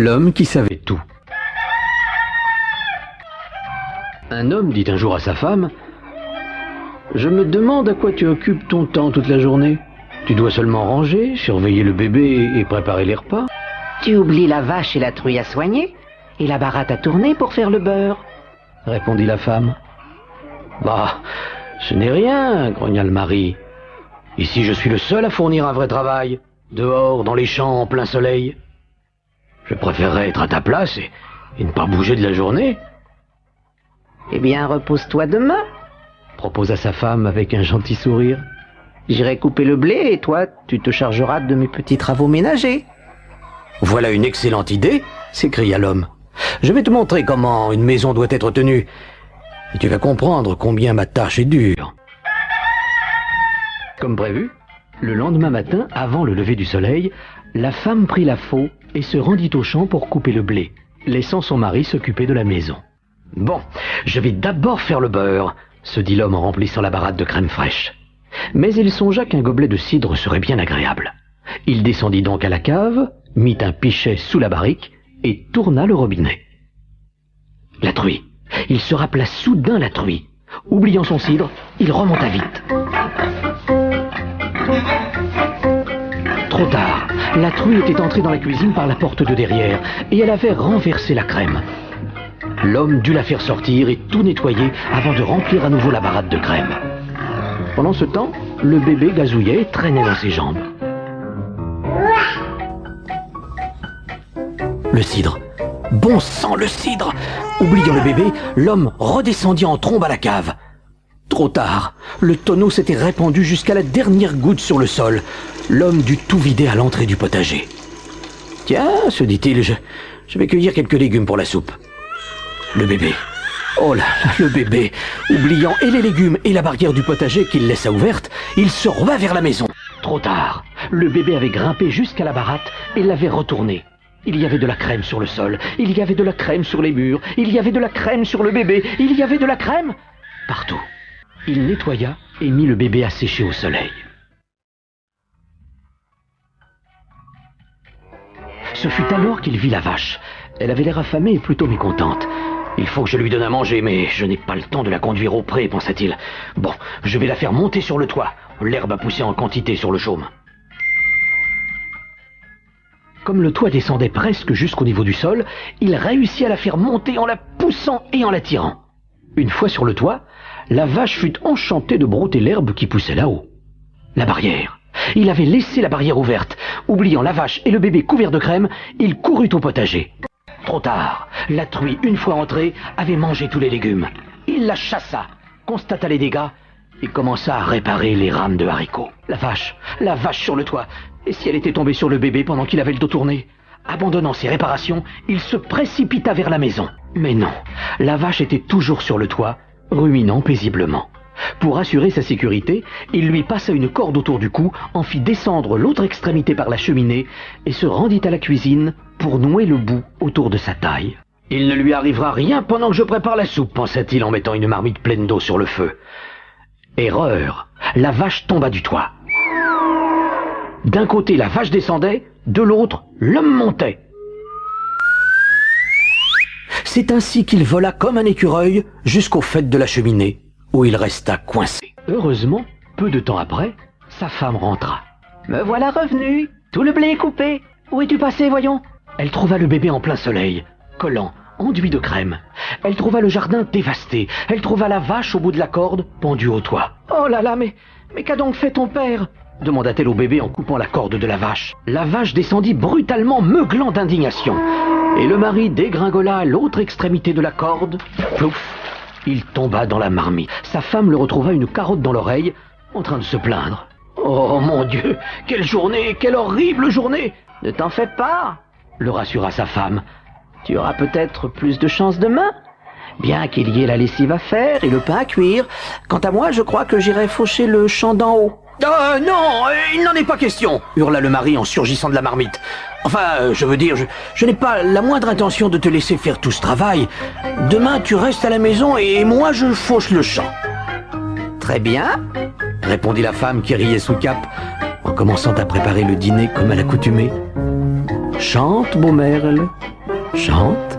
L'homme qui savait tout. Un homme dit un jour à sa femme: « Je me demande à quoi tu occupes ton temps toute la journée. Tu dois seulement ranger, surveiller le bébé et préparer les repas. » Tu oublies la vache et la truie à soigner, et la baratte à tourner pour faire le beurre, répondit la femme. Bah, ce n'est rien, grogna le mari. Ici, je suis le seul à fournir un vrai travail, dehors, dans les champs, en plein soleil. Je préférerais être à ta place et ne pas bouger de la journée. Eh bien, repose-toi demain, proposa sa femme avec un gentil sourire. J'irai couper le blé et toi, tu te chargeras de mes petits travaux ménagers. Voilà une excellente idée, s'écria l'homme. Je vais te montrer comment une maison doit être tenue, et tu vas comprendre combien ma tâche est dure. Comme prévu, le lendemain matin, avant le lever du soleil, la femme prit la faux et se rendit au champ pour couper le blé, laissant son mari s'occuper de la maison. Bon, je vais d'abord faire le beurre, se dit l'homme en remplissant la baratte de crème fraîche. Mais il songea qu'un gobelet de cidre serait bien agréable. Il descendit donc à la cave, mit un pichet sous la barrique et tourna le robinet. La truie. Il se rappela soudain la truie. Oubliant son cidre, il remonta vite. Trop tard. La truie était entrée dans la cuisine par la porte de derrière et elle avait renversé la crème. L'homme dut la faire sortir et tout nettoyer avant de remplir à nouveau la baratte de crème. Pendant ce temps, le bébé gazouillait et traînait dans ses jambes. Le cidre. Bon sang, le cidre! Oubliant le bébé, l'homme redescendit en trombe à la cave. Trop tard. Le tonneau s'était répandu jusqu'à la dernière goutte sur le sol. L'homme dut tout vider à l'entrée du potager. Tiens, se dit-il, je vais cueillir quelques légumes pour la soupe. Le bébé. Oh là là, le bébé. Oubliant et les légumes et la barrière du potager qu'il laissa ouverte, il se reva vers la maison. Trop tard. Le bébé avait grimpé jusqu'à la baratte et l'avait retournée. Il y avait de la crème sur le sol, il y avait de la crème sur les murs, il y avait de la crème sur le bébé, il y avait de la crème partout. Il nettoya et mit le bébé à sécher au soleil. Ce fut alors qu'il vit la vache. Elle avait l'air affamée et plutôt mécontente. Il faut que je lui donne à manger, mais je n'ai pas le temps de la conduire au pré, pensa-t-il. Bon, je vais la faire monter sur le toit. L'herbe a poussé en quantité sur le chaume. Comme le toit descendait presque jusqu'au niveau du sol, il réussit à la faire monter en la poussant et en la tirant. Une fois sur le toit, la vache fut enchantée de brouter l'herbe qui poussait là-haut. La barrière. Il avait laissé la barrière ouverte. Oubliant la vache et le bébé couverts de crème, il courut au potager. Trop tard. La truie, une fois entrée, avait mangé tous les légumes. Il la chassa, constata les dégâts et commença à réparer les rames de haricots. La vache sur le toit. Et si elle était tombée sur le bébé pendant qu'il avait le dos tourné? Abandonnant ses réparations, il se précipita vers la maison. Mais non, la vache était toujours sur le toit, ruminant paisiblement. Pour assurer sa sécurité, il lui passa une corde autour du cou, en fit descendre l'autre extrémité par la cheminée et se rendit à la cuisine pour nouer le bout autour de sa taille. Il ne lui arrivera rien pendant que je prépare la soupe, pensa-t-il en mettant une marmite pleine d'eau sur le feu. Erreur, la vache tomba du toit. D'un côté, la vache descendait, de l'autre, l'homme montait. C'est ainsi qu'il vola comme un écureuil jusqu'au faîte de la cheminée, où il resta coincé. Heureusement, peu de temps après, sa femme rentra. « Me voilà revenu, tout le blé est coupé. Où es-tu passé, voyons ?» Elle trouva le bébé en plein soleil, collant, enduit de crème. Elle trouva le jardin dévasté. Elle trouva la vache au bout de la corde, pendue au toit. « Oh là là, mais qu'a donc fait ton père ?» demanda-t-elle au bébé en coupant la corde de la vache. La vache descendit brutalement, meuglant d'indignation. Et le mari dégringola à l'autre extrémité de la corde. Plouf! Il tomba dans la marmite. Sa femme le retrouva une carotte dans l'oreille, en train de se plaindre. « Oh mon Dieu! Quelle journée! Quelle horrible journée !»« Ne t'en fais pas !» le rassura sa femme. « Tu auras peut-être plus de chance demain, bien qu'il y ait la lessive à faire et le pain à cuire. Quant à moi, je crois que j'irai faucher le champ d'en haut. » « Non, il n'en est pas question !» hurla le mari en surgissant de la marmite. « Enfin, je veux dire, je n'ai pas la moindre intention de te laisser faire tout ce travail. Demain, tu restes à la maison et moi, je fauche le champ. »« Très bien, » répondit la femme qui riait sous cape, en commençant à préparer le dîner comme à l'accoutumée. « Chante, beau merle, chante.